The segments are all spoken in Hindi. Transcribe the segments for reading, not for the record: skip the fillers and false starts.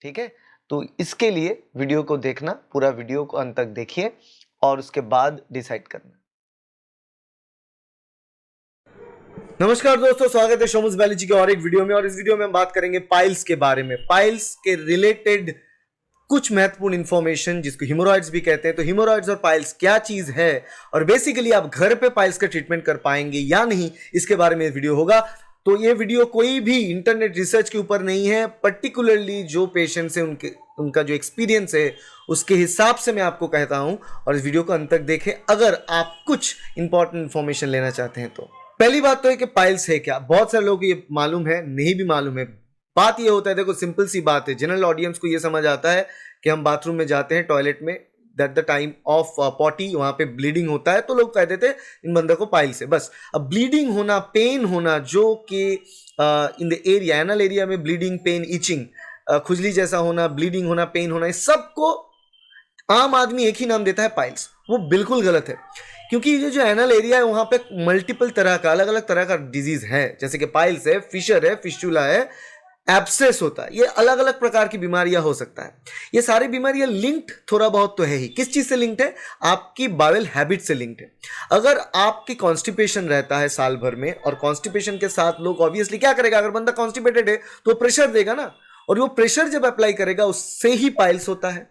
ठीक है। तो इसके लिए वीडियो को देखना, पूरा वीडियो को अंत तक देखिए और उसके बाद डिसाइड करना। नमस्कार दोस्तों, स्वागत है शोमुस बायोलॉजी के और एक वीडियो में। और इस वीडियो में हम बात करेंगे पाइल्स के बारे में, पाइल्स के रिलेटेड कुछ महत्वपूर्ण इंफॉर्मेशन जिसको हिमोरॉइड्स भी कहते हैं। तो हिमोरॉइड्स और पाइल्स क्या चीज है और बेसिकली आप घर पे पाइल्स का ट्रीटमेंट कर पाएंगे या नहीं, इसके बारे में वीडियो होगा। तो ये वीडियो कोई भी इंटरनेट रिसर्च के ऊपर नहीं है, पर्टिकुलरली जो पेशेंट्स है उनका जो एक्सपीरियंस है उसके हिसाब से मैं आपको कहता हूं। और इस वीडियो को अंत तक देखें अगर आप कुछ इंपॉर्टेंट इंफॉर्मेशन लेना चाहते हैं। तो पहली बात तो है कि पाइल्स है क्या। बहुत सारे लोगों को ये मालूम है, नहीं भी मालूम है। बात ये होता है, देखो सिंपल सी बात है, जनरल ऑडियंस को ये समझ आता है कि हम बाथरूम में जाते हैं, टॉयलेट में, that the time of potty वहां पे ब्लीडिंग होता है, तो लोग कह देते हैं इन बंदों को पाइल्स है बस। अब ब्लीडिंग होना, पेन होना, जो कि in the area, anal area में ब्लीडिंग, पेन, इचिंग, खुजली जैसा होना, ब्लीडिंग होना, पेन होना, इस सबको आम आदमी एक ही नाम देता है पाइल्स। वो बिल्कुल गलत है, क्योंकि ये जो एनल एरिया है वहां पे मल्टीपल तरह का, अलग अलग तरह का डिजीज है, जैसे कि पाइल्स है, फिशर है, फिस्टुला है, एब्सेस होता है। ये अलग अलग प्रकार की बीमारियां हो सकता है। ये सारी बीमारियां लिंक्ड थोड़ा बहुत तो है ही। किस चीज से लिंक्ड है? आपकी बावेल हैबिट से लिंक्ड है। अगर आपकी कॉन्स्टिपेशन रहता है साल भर में, और कॉन्स्टिपेशन के साथ लोग ऑब्वियसली क्या करेगा, अगर बंदा कॉन्स्टिपेटेड है तो प्रेशर देगा ना, और वो प्रेशर जब अप्लाई करेगा उससे ही पाइल्स होता है।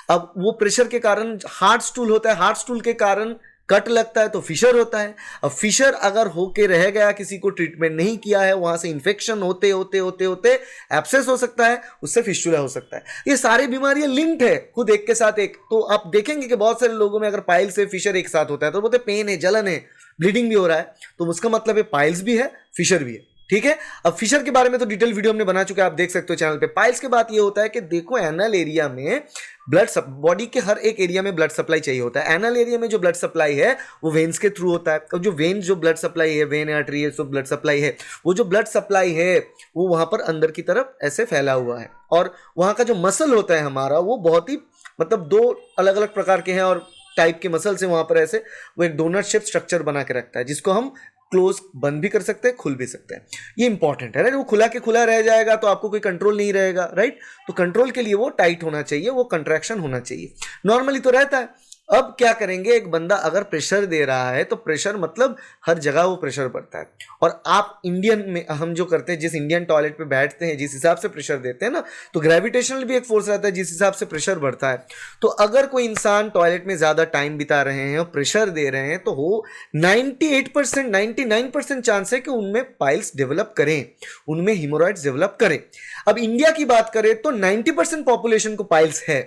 अब वो प्रेशर के कारण हार्ड स्टूल होता है, हार्ड स्टूल के कारण कट लगता है तो फिशर होता है। अब फिशर अगर होके रह गया, किसी को ट्रीटमेंट नहीं किया है, वहां से इन्फेक्शन होते होते होते होते एब्सेस हो सकता है, उससे फिस्टुला हो सकता है। ये सारी बीमारियां लिंक्ड है, खुद एक के साथ एक। तो आप देखेंगे कि बहुत सारे लोगों में अगर पाइल्स से फिशर एक साथ होता है तो बोलते पेन है, जलन है, ब्लीडिंग भी हो रहा है, तो उसका मतलब है पाइल्स भी है, फिशर भी है। ठीक है। अब फिशर के बारे में तो डिटेल वीडियो हमने बना चुका है, आप देख सकते हो चैनल पे। पाइल्स के बात ये होता है कि देखो, एनल एरिया में ब्लड, बॉडी के हर एक एरिया में ब्लड सप्लाई चाहिए होता है। एनल एरिया में जो ब्लड सप्लाई है वो वेन्स के थ्रू होता है। और जो वेन, जो ब्लड सप्लाई है, वेन आर्टरी है, सो ब्लड सप्लाई है, वो जो ब्लड सप्लाई है वो वहां पर अंदर की तरफ ऐसे फैला हुआ है। और वहां का जो मसल होता है हमारा, वो बहुत ही, मतलब दो अलग अलग प्रकार के हैं और टाइप के मसल्स हैं वहां पर, ऐसे वो एक डोनट शेप स्ट्रक्चर बना के रखता है, जिसको हम क्लोज, बंद भी कर सकते हैं, खुल भी सकते हैं। ये इंपॉर्टेंट है, राइट। वो खुला के खुला रह जाएगा तो आपको कोई कंट्रोल नहीं रहेगा, राइट। तो कंट्रोल के लिए वो टाइट होना चाहिए, वो कंट्रैक्शन होना चाहिए। नॉर्मली तो रहता है। अब क्या करेंगे, एक बंदा अगर प्रेशर दे रहा है तो प्रेशर मतलब हर जगह वो प्रेशर बढ़ता है। और आप इंडियन में हम जो करते हैं, जिस इंडियन टॉयलेट पे बैठते हैं, जिस हिसाब से प्रेशर देते हैं ना, तो ग्रेविटेशनल भी एक फोर्स रहता है जिस हिसाब से प्रेशर बढ़ता है। तो अगर कोई इंसान टॉयलेट में ज्यादा टाइम बिता रहे हैं और प्रेशर दे रहे हैं तो वो 98%, 99% चांस है कि उनमें पाइल्स डेवलप करें, उनमें हिमोरॉइड्स डेवलप करें। अब इंडिया की बात करें तो 90% पॉपुलेशन को पाइल्स है,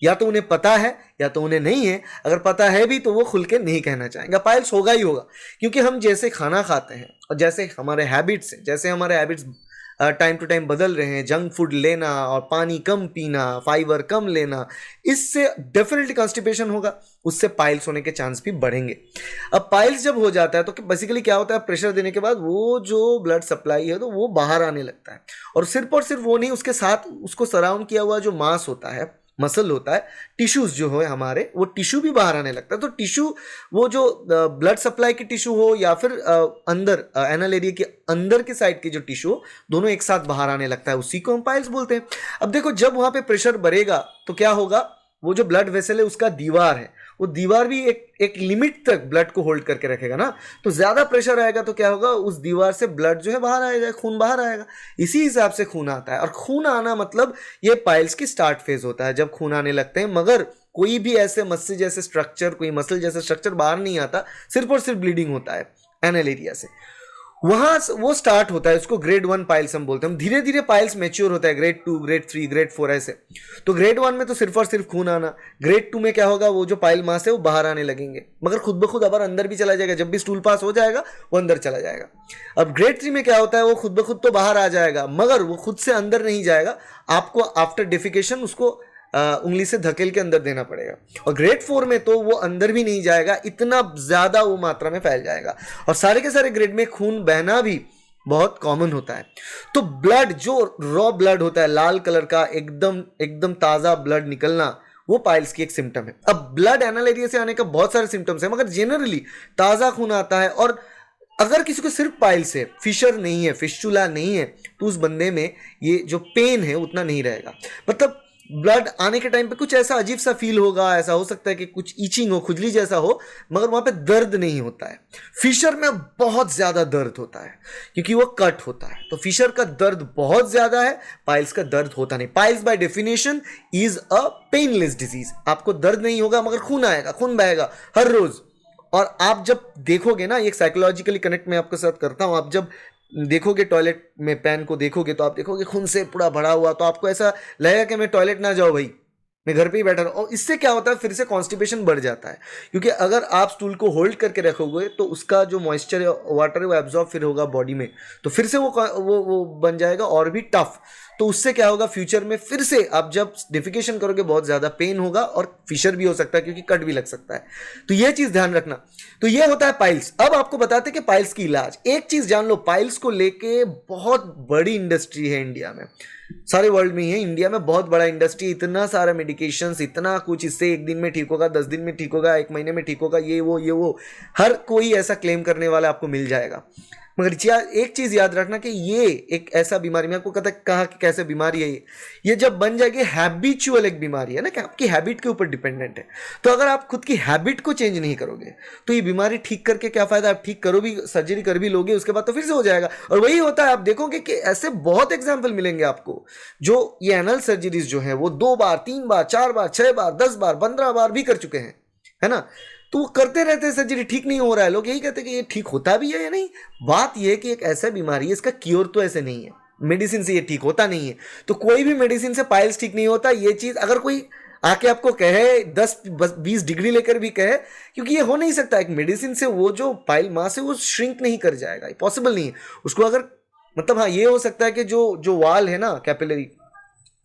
या तो उन्हें पता है या तो उन्हें नहीं है। अगर पता है भी तो वो खुल के नहीं कहना चाहेंगे, पाइल्स होगा ही होगा। क्योंकि हम जैसे खाना खाते हैं और जैसे हमारे हैबिट्स हैं, जैसे हमारे हैबिट्स टाइम टू टाइम बदल रहे हैं, जंक फूड लेना और पानी कम पीना, फाइबर कम लेना, इससे डेफिनेटली कॉन्स्टिपेशन होगा, उससे पाइल्स होने के चांस भी बढ़ेंगे। अब पाइल्स जब हो जाता है तो बेसिकली क्या होता है, प्रेशर देने के बाद वो जो ब्लड सप्लाई है तो वो बाहर आने लगता है। और सिर्फ वो नहीं, उसके साथ उसको सराउंड किया हुआ जो मांस होता है, मसल होता है, टिश्यूज जो है हमारे, वो टिश्यू भी बाहर आने लगता है। तो टिश्यू, वो जो ब्लड सप्लाई की टिश्यू हो या फिर अंदर एनल एरिया के अंदर के साइड की जो टिश्यू हो, दोनों एक साथ बाहर आने लगता है, उसी को हम पाइल्स बोलते हैं। अब देखो, जब वहां पे प्रेशर बढ़ेगा तो क्या होगा, वो जो ब्लड वेसल है उसका दीवार है, वो दीवार भी एक लिमिट तक ब्लड को होल्ड करके रखेगा ना। तो ज्यादा प्रेशर आएगा तो क्या होगा, उस दीवार से ब्लड जो है बाहर आएगा, खून बाहर आएगा। इसी हिसाब से खून आता है। और खून आना मतलब ये पाइल्स की स्टार्ट फेज होता है, जब खून आने लगते हैं। मगर कोई भी ऐसे मस्से जैसे स्ट्रक्चर, कोई मसल जैसे स्ट्रक्चर बाहर नहीं आता, सिर्फ और सिर्फ ब्लीडिंग होता है एनल एरिया से। वहां वो स्टार्ट होता है, उसको ग्रेड 1 पाइल्स हम बोलते हैं। धीरे धीरे पाइल्स मैच्योर होता है, ग्रेड 2, ग्रेड 3, ग्रेड 4 ऐसे। तो ग्रेड 1 में तो सिर्फ और सिर्फ खून आना, ग्रेड 2 में क्या होगा, वो जो पाइल मास है वो बाहर आने लगेंगे, मगर खुद ब खुद अब अंदर भी चला जाएगा। जब भी स्टूल पास हो जाएगा वो अंदर चला जाएगा। अब ग्रेड 3 में क्या होता है, वो खुद ब खुद तो बाहर आ जाएगा, मगर वो खुद से अंदर नहीं जाएगा, आपको आफ्टर डिफिकेशन उसको उंगली से धकेल के अंदर देना पड़ेगा। और ग्रेड 4 में तो वो अंदर भी नहीं जाएगा, इतना ज्यादा वो मात्रा में फैल जाएगा। और सारे के सारे ग्रेड में खून बहना भी बहुत कॉमन होता है। तो ब्लड, जो रॉ ब्लड होता है, लाल कलर का एकदम एकदम ताजा ब्लड निकलना, वो पाइल्स की एक सिम्टम है। अब ब्लड एनल एरिया से आने का बहुत सारे सिम्टम्स है, मगर जनरली ताजा खून आता है। और अगर किसी को सिर्फ पाइल्स है, फिशर नहीं है, फिस्टुला नहीं है, तो उस बंदे में ये जो पेन है उतना नहीं रहेगा। मतलब ब्लड आने के टाइम पे कुछ ऐसा अजीब सा फील होगा, ऐसा हो सकता है कि कुछ ईचिंग हो, खुजली जैसा हो, मगर वहां पे दर्द नहीं होता है। फिशर में बहुत ज्यादा दर्द होता है क्योंकि वो कट होता है, तो फिशर का दर्द बहुत ज्यादा है, पाइल्स का दर्द होता नहीं। Piles by definition is a painless disease. आपको दर्द नहीं होगा मगर खून आएगा, खून बहेगा हर रोज। और आप जब देखोगे ना, एक साइकोलॉजिकली कनेक्ट मैं आपके साथ करता हूं, आप जब देखोगे टॉयलेट में पैन को देखोगे तो आप देखोगे खून से पूरा भरा हुआ, तो आपको ऐसा लगेगा कि मैं टॉयलेट ना जाऊं भाई, मैं घर पे ही बैठा रहूं। और इससे क्या होता है, फिर से कॉन्स्टिपेशन बढ़ जाता है, क्योंकि अगर आप स्टूल को होल्ड करके रखोगे तो उसका जो मॉइस्चर है, वाटर है, वो एब्जॉर्ब फिर होगा बॉडी में, तो फिर से वो बन जाएगा और भी टफ। तो उससे क्या होगा, फ्यूचर में फिर से आप जब डिफिकेशन करोगे बहुत ज्यादा पेन होगा और फिशर भी हो सकता है क्योंकि कट भी लग सकता है। तो ये चीज ध्यान रखना। तो ये होता है पाइल्स। अब आपको बताते हैं कि पाइल्स की इलाज। एक चीज जान लो, पाइल्स को लेके बहुत बड़ी इंडस्ट्री है इंडिया में, सारे वर्ल्ड में ही है, इंडिया में बहुत बड़ा इंडस्ट्री, इतना सारा मेडिकेशंस, इतना कुछ, इससे 1 दिन में ठीक होगा, 10 दिन में ठीक होगा, 1 महीने में ठीक होगा, ये वो हर कोई ऐसा क्लेम करने वाला आपको मिल जाएगा। मगर एक चीज याद रखना कि ये एक ऐसा बीमारी, मैं आपको कहा कि कैसे बीमारी है ये जब बन जाएगी हैबिचुअल एक बीमारी है ना, कि आपकी हैबिट के ऊपर डिपेंडेंट है। तो अगर आप खुद की हैबिट को चेंज नहीं करोगे तो ये बीमारी ठीक करके क्या फायदा, आप ठीक करो भी, सर्जरी कर भी लोगे, उसके बाद तो फिर से हो जाएगा। और वही होता है, आप देखोगे कि ऐसे बहुत एग्जाम्पल मिलेंगे आपको, जो ये एनल सर्जरीज जो है वो 2 बार 3 बार 4 बार 6 बार 10 बार 15 बार भी कर चुके हैं, है ना। तो वो करते रहते हैं सर्जरी, ठीक नहीं हो रहा है, लोग यही कहते हैं कि ये ठीक होता भी है या नहीं। बात ये है कि एक ऐसा बीमारी है, इसका क्योर तो ऐसे नहीं है, मेडिसिन से ये ठीक होता नहीं है। तो कोई भी मेडिसिन से पाइल्स ठीक नहीं होता। ये चीज अगर कोई आके आपको कहे 10-20 डिग्री लेकर भी कहे, क्योंकि ये हो नहीं सकता, एक मेडिसिन से वो जो पाइल मास है वो श्रिंक नहीं कर जाएगा, पॉसिबल नहीं है उसको। अगर मतलब हाँ, ये हो सकता है कि जो जो वाल है ना कैपिलरी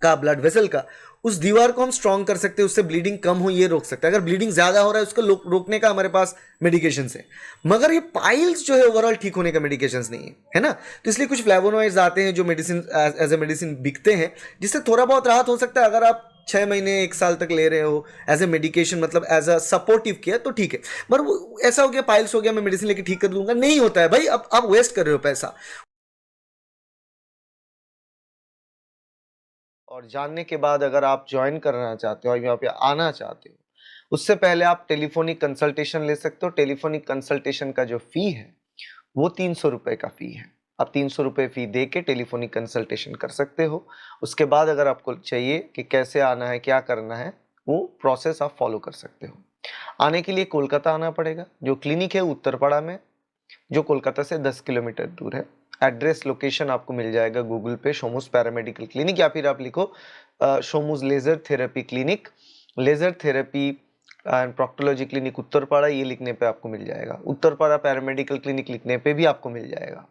का, ब्लड वेसल का, उस दीवार को हम स्ट्रांग कर सकते हैं, उससे ब्लीडिंग कम हो, ये रोक सकते हैं। अगर ब्लीडिंग ज्यादा हो रहा है उसको रोकने का हमारे पास मेडिकेशन है, मगर ये पाइल्स जो है ओवरऑल ठीक होने का मेडिकेशन नहीं है, है ना। तो इसलिए कुछ फ्लेवोनॉइड्स आते हैं जो मेडिसिन एज ए मेडिसिन बिकते हैं, जिससे थोड़ा बहुत राहत हो सकता है। अगर आप 6 महीने 1 साल तक ले रहे हो एज ए मेडिकेशन, मतलब एज अ सपोर्टिव केयर, तो ठीक है। मगर वो ऐसा हो गया पाइल्स हो गया, मैं मेडिसिन लेके ठीक कर दूंगा, नहीं होता है भाई। अब आप वेस्ट कर रहे हो पैसा। और जानने के बाद अगर आप ज्वाइन करना चाहते हो और यहाँ पे आना चाहते हो, उससे पहले आप टेलीफोनिक कंसल्टेशन ले सकते हो। टेलीफोनिक कंसल्टेशन का जो फी है वो 300 रुपए का फी है। आप 300 रुपए फी दे के टेलीफोनिक कंसल्टेशन कर सकते हो। उसके बाद अगर आपको चाहिए कि कैसे आना है, क्या करना है, वो प्रोसेस आप फॉलो कर सकते हो। आने के लिए कोलकाता आना पड़ेगा। जो क्लिनिक है उत्तरपाड़ा में, जो कोलकाता से 10 किलोमीटर दूर है। एड्रेस लोकेशन आपको मिल जाएगा गूगल पे, शोमूज पैरामेडिकल क्लिनिक, या फिर आप लिखो शोमूज laser therapy clinic, laser therapy and proctology clinic Uttarpara, ये लिखने पे आपको मिल जाएगा। उत्तरपाड़ा पैरामेडिकल क्लिनिक लिखने पे भी आपको मिल जाएगा।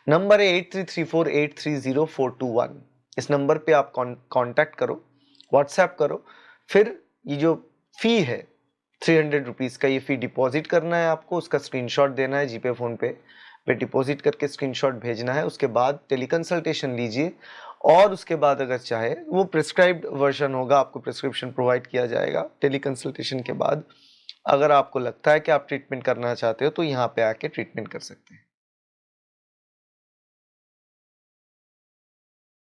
नंबर है 8334830421। इस नंबर पे आप कांटेक्ट करो, व्हाट्सएप करो। फिर ये जो फी है 300 रुपीज़ का, ये फी डिपॉजिट करना है आपको, उसका स्क्रीनशॉट देना है जीपे फोन पे डिपॉजिट करके स्क्रीनशॉट भेजना है। उसके बाद टेलीकंसल्टेशन लीजिए, और उसके बाद अगर चाहे वो प्रिस्क्राइब्ड वर्जन होगा, आपको प्रिस्क्रिप्शन प्रोवाइड किया जाएगा। टेलीकंसल्टेशन के बाद अगर आपको लगता है कि आप ट्रीटमेंट करना चाहते हो तो यहाँ पे आके ट्रीटमेंट कर सकते हैं।